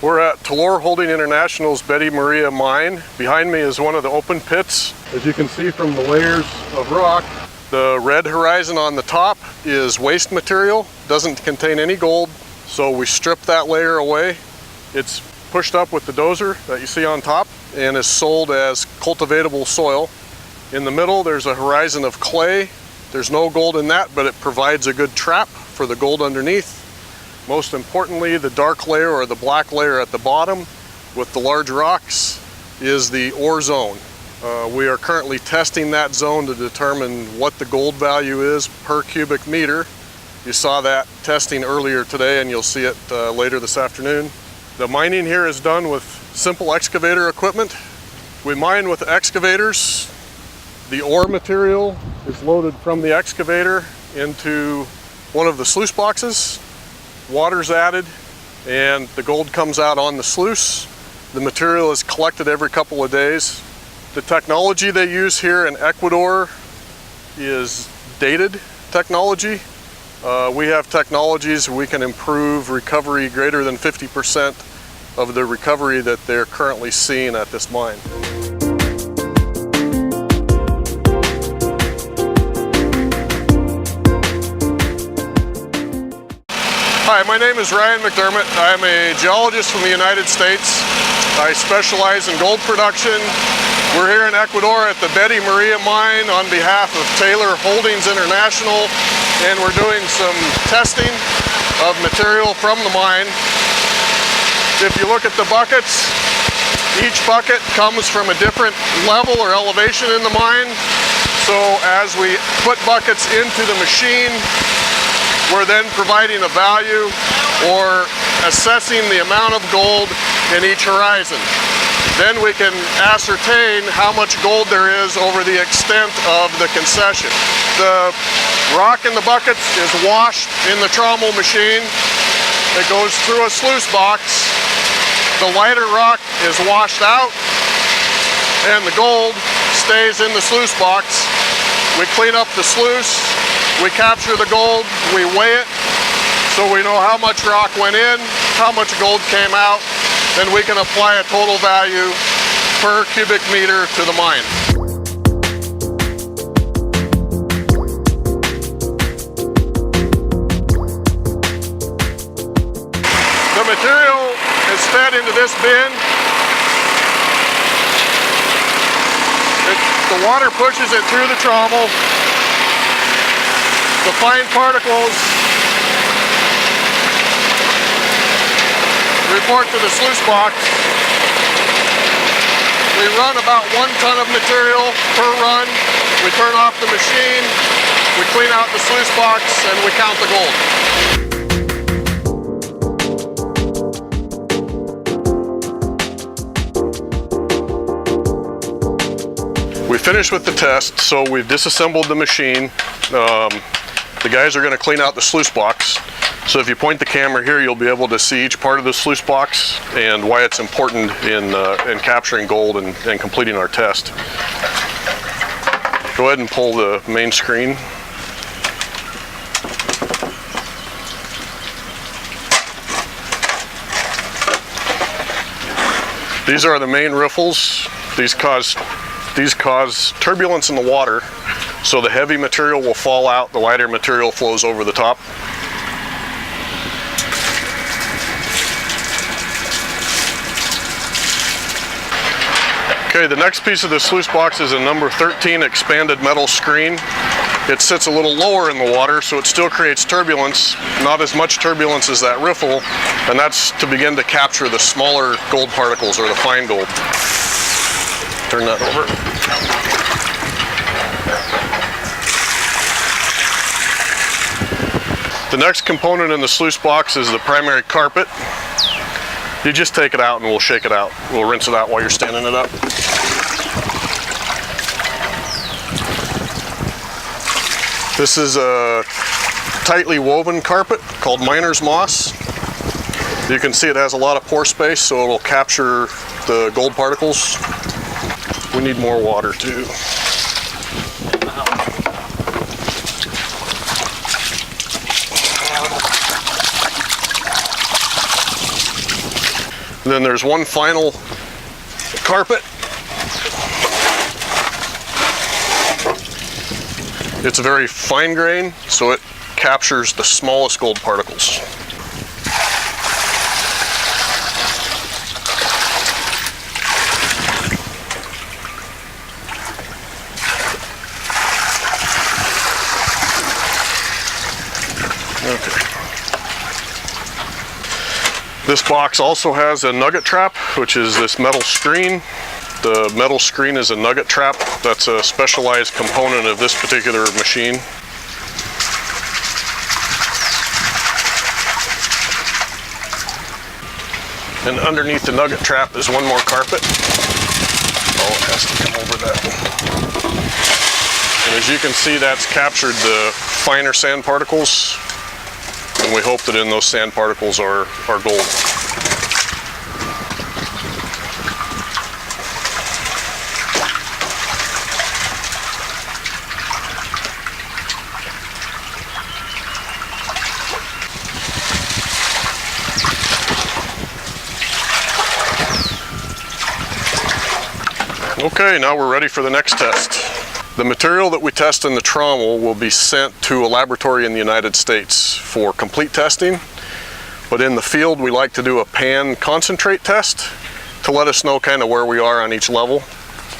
We're at Talor Holding International's Betty Maria mine. Behind me is one of the open pits. As you can see from the layers of rock, the red horizon on the top is waste material, doesn't contain any gold, so we strip that layer away. It's pushed up with the dozer that you see on top and is sold as cultivatable soil. In the middle there's a horizon of clay. There's no gold in that, but it provides a good trap for the gold underneath. Most importantly, the dark layer or the black layer at the bottom with the large rocks is the ore zone. We are currently testing that zone to determine what the gold value is per cubic meter. You saw that testing earlier today and you'll see it later this afternoon. The mining here is done with simple excavator equipment. We mine with excavators. The ore material is loaded from the excavator into one of the sluice boxes. Water's added and the gold comes out on the sluice. The material is collected every couple of days. The technology they use here in Ecuador is dated technology. We have technologies we can improve recovery greater than 50% of the recovery that they're currently seeing at this mine. Hi, my name is Ryan McDermott. I'm a geologist from the United States. I specialize in gold production. We're here in Ecuador at the Betty Maria mine on behalf of Talor Holdings International, and we're doing some testing of material from the mine. If you look at the buckets, each bucket comes from a different level or elevation in the mine. So as we put buckets into the machine, we're then providing a value or assessing the amount of gold in each horizon. Then we can ascertain how much gold there is over the extent of the concession. The rock in the buckets is washed in the trommel machine. It goes through a sluice box. The lighter rock is washed out and the gold stays in the sluice box. We clean up the sluice. We capture the gold, we weigh it, so we know how much rock went in, how much gold came out, then we can apply a total value per cubic meter to the mine. The material is fed into this bin. The water pushes it through the trommel. The fine particles report to the sluice box. We run about 1 ton of material per run. We turn off the machine, we clean out the sluice box, and we count the gold. We finished with the test, so we've disassembled the machine. The guys are going to clean out the sluice box. So if you point the camera here, you'll be able to see each part of the sluice box and why it's important in capturing gold and completing our test. Go ahead and pull the main screen. These are the main riffles. These cause turbulence in the water, so the heavy material will fall out, the lighter material flows over the top. Okay, the next piece of the sluice box is a number 13 expanded metal screen. It sits a little lower in the water, so it still creates turbulence, not as much turbulence as that riffle, and that's to begin to capture the smaller gold particles or the fine gold. Turn that over. The next component in the sluice box is the primary carpet. You just take it out and we'll shake it out. We'll rinse it out while you're standing it up. This is a tightly woven carpet called miner's moss. You can see it has a lot of pore space, so it'll capture the gold particles. We need more water too. And then there's one final carpet. It's a very fine grain, so it captures the smallest gold particles. Okay. This box also has a nugget trap, which is this metal screen. The metal screen is a nugget trap. That's a specialized component of this particular machine. And underneath the nugget trap is one more carpet. Oh, it has to come over that. And as you can see, that's captured the finer sand particles. And we hope that in those sand particles are gold. Okay, now we're ready for the next test. The material that we test in the trommel will be sent to a laboratory in the United States for complete testing. But in the field, we like to do a pan concentrate test to let us know kind of where we are on each level.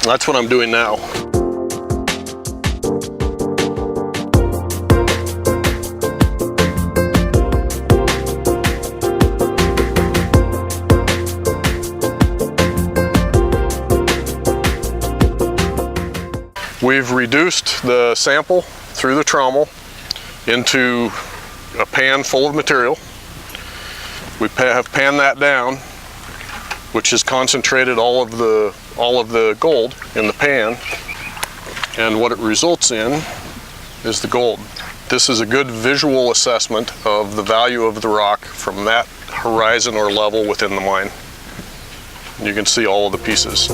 That's what I'm doing now. We've reduced the sample through the trommel into a pan full of material. We have panned that down, which has concentrated all of the gold in the pan, and what it results in is the gold. This is a good visual assessment of the value of the rock from that horizon or level within the mine. You can see all of the pieces.